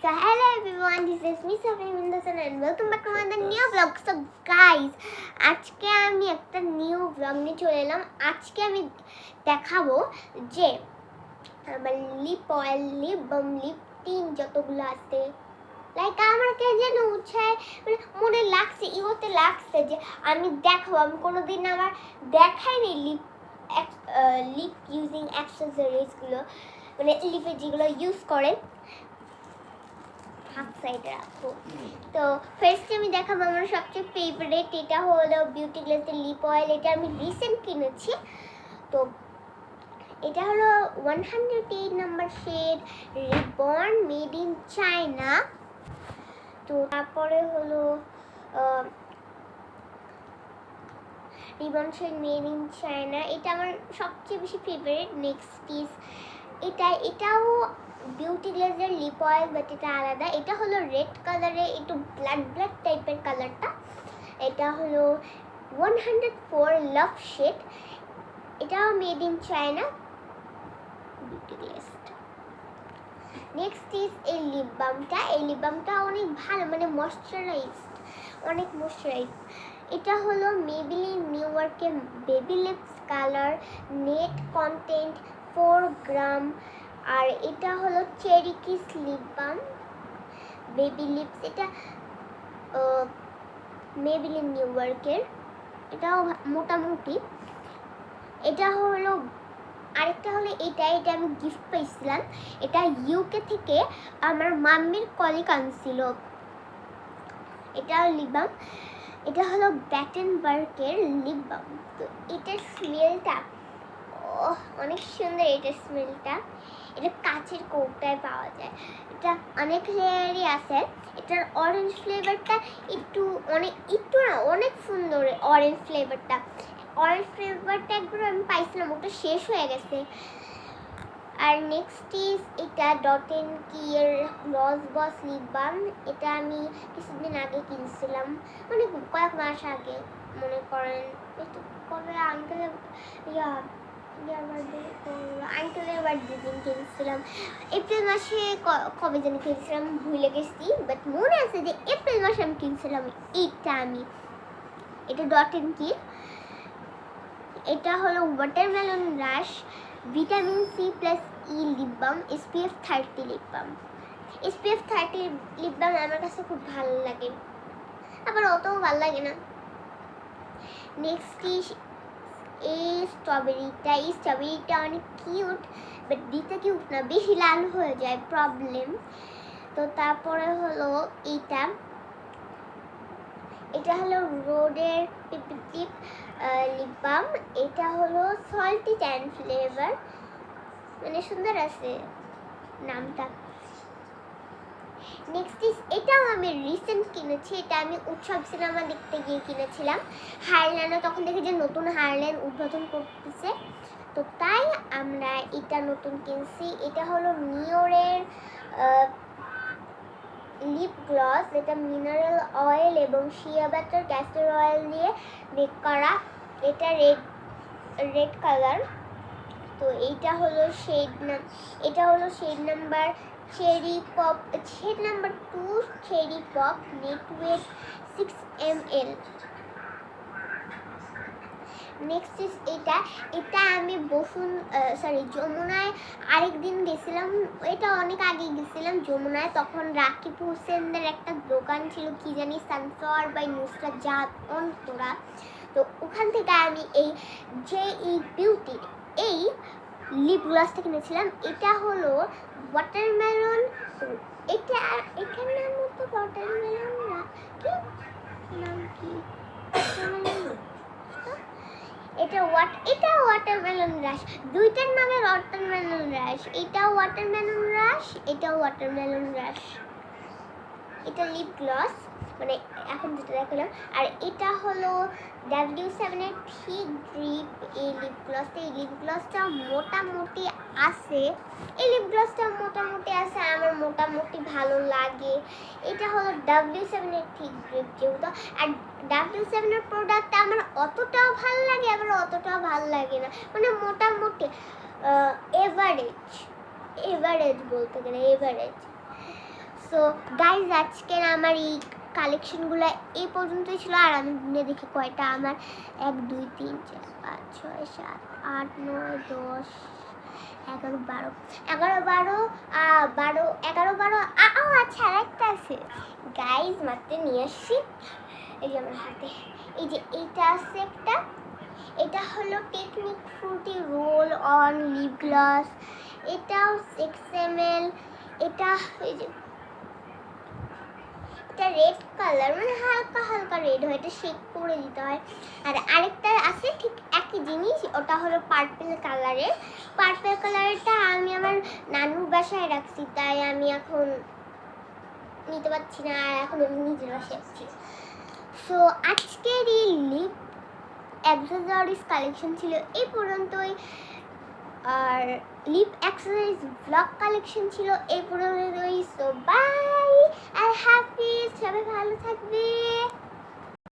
So hello everyone, this is me Safin Mindasan and welcome back to another new vlog. So guys, আজকে আমি একটা new vlog নিয়ে চলে এলাম। আজকে আমি দেখাবো যে আমার lip oil, lip balm, lip tint যতগুলো আছে, লাইক আমার কে যেন উৎসাহে মানে মনে লাগছে, ইগোতে লাগছে যে আমি দেখাবো। আমি কোনোদিন আমার দেখাইনি লিপ ইউজিং অ্যাক্সেসরিজগুলো, মানে লিপে যেগুলো ইউজ করে। হাফ সাইডে রাখবো। তো ফার্স্টে আমি দেখাবো আমার সবচেয়ে ফেভারিট, এটা হলো বিউটি গ্লেজের লিপ অয়েল। এটা আমি রিসেন্ট কিনেছি। তো এটা হলো 108 number shade ribbon, made in China. তো তারপরে হলো ribbon shade made in China, এটা আমার সবচেয়ে বেশি ফেভারিট। নেক্সট ইজ এটাও বিউটি গ্লেজের লিপ অয়েল, বাট এটা আলাদা। এটা হলো রেড কালারে, একটু ব্ল্যাক টাইপের কালারটা। এটা হলো 104 লাভ শেড, এটাও made in China beauty glaze. Next is এই লিপ বামটা অনেক ভালো, মানে ময়শ্চারাইজড, অনেক ময়শ্চারাইজড। এটা হলো মেবিলিন নিউ ইয়র্কের baby lips colour, net content 4 gram. আর এটা হলো cherry kiss lip balm baby lips, এটা মেবিলিন নিউ ইয়র্কের, এটাও মোটামুটি। এটা হলো আরেকটা হলো এটা আমি গিফট পাইছিলাম। এটা ইউকে থেকে আমার মাম্মির কলিগ আনছিল। এটা লিপ বাম, এটা হলো ব্যাটেনবার্গের লিপ বাম। তো এটার স্মেলটা অনেক সুন্দর। এটার স্মেলটা, এটা কাচের কৌটায় পাওয়া যায়। এটা অনেক লেয়ারই আছে। এটার অরেঞ্জ ফ্লেভারটা অনেক সুন্দর। অরেঞ্জ ফ্লেভারটা একবার আমি পাইছিলাম, ওটা শেষ হয়ে গেছে। আর নেক্সট ইজ এটা ডট এন্ড কি এর গ্লস বস লিপ বাম। এটা আমি কিছুদিন আগে কিনছিলাম, মানে কয়েক মাস আগে, মনে করেন কবে আঙ্কেলের বার্থডে দিন কিনছিলাম। এপ্রিল মাসে কবে যেন কিনছিলাম ভুলে গেছি, বাট মনে আছে যে এপ্রিল মাসে আমি কিনছিলাম এটা ডট এন্ড কি। এটা হলো watermelon rush vitamin C plus E lip balm, SPF 30 lip balm. SPF 30 lip balm আমার কাছে খুব ভালো লাগে, আবার অতও ভালো লাগে না। নেক্সট এই স্ট্রবেরিটা অনেক কিউট, বাট দিতে কিউট না, বেশি লাল হয়ে যায়, প্রবলেম। তো তারপরে হলো এটা হলো রোডের পিপিটিপ লিপ বাম। এটা হলো সল্টি ট্যান ফ্লেভার, মানে সুন্দর আছে নামটা। নেক্সট ইজ এটাও আমি রিসেন্ট কিনেছি। এটা আমি উৎসব সিনেমা দেখতে গিয়ে কিনেছিলাম। হারল্যান্ডে তখন দেখি যে নতুন হারল্যান্ড উদ্বোধন করতেছে, তো তাই আমরা এটা নতুন কিনছি। এটা হলো নিওরের লিপ গ্লস, এটা মিনারেল অয়েল এবং শিয়া বাটার ক্যাস্টর অয়েল দিয়ে মেক করা। এটা রেড কালার। তো এটা হলো shade number cherry pop, shade number 2 cherry pop, net weight 6 ml। Next is এটা আমি যমুনায় আরেকদিন গেছিলাম। এটা অনেক আগে গেছিলাম যমুনায়, তখন রাকিব হোসেনদের একটা দোকান ছিল, কি জানি সানফ্লাওয়ার বাই নুসরাত জাহান অন্তরা। তো ওখান থেকে আমি এই বিউটির এই লিপ গ্লসটা কিনেছিলাম। এটা হলো ওয়াটারমেলন, এখানে নাম মতো ওয়াটারমেলন নাম কি এটা ওয়াটারমেলন রাশ, দুইটার নামে ওয়াটারমেলন রাশ। এটাও ওয়াটারমেলন রাশ। এটা লিপ গ্লস, মানে এখন যেটা দেখালাম। আর এটা হলো W7 এর ঠিক ড্রিপ এই লিপ গ্লসটা মোটামুটি আছে। আমার মোটামুটি ভালো লাগে। এটা হলো W7 এর ঠিক ড্রিপ যেহেতু। আর W7 এর প্রোডাক্ট আমার অতটাও ভালো লাগে, আবার অতটাও ভালো লাগে না, মানে মোটামুটি এভারেজ বলতে গেলে এভারেজ। সো গাইজ আজকের আমার এই কালেকশনগুলো এই পর্যন্তই ছিল। আর আমি গুনে দেখি কয়টা আমার 1 2 3 4 5 6 7 8 9 10 11 12 আচ্ছা আরেকটা আছে গাইজ, মাত্র নিয়ে আসছি। এই যে আমার হাতে এই যে এইটা আছে একটা, এটা হলো technic fruity roll on lip gloss, এটাও 6 ml। এটা এই যে এটা রেড কালার, মানে হালকা হালকা রেড হয়, এটা শেক করে দিতে হয়। আর আরেকটা আছে ঠিক একই জিনিস, ওটা হলো পার্পল কালারের। পার্পল কালারটা আমি আমার নানুর বাসায় রাখছি, তাই আমি এখন নিতে পারছি না, আর এখন আমি নিজের বাসায় আছি। সো আজকের এই লিপ অ্যাক্সেসরিজ কালেকশন ছিল এই পর্যন্তই, আর লিপ অ্যাক্সেসরিজ ব্লগ কালেকশন ছিল এই পর্যন্তই। সো বাই, আর হাফিজ, সবাই ভালো থাকবে।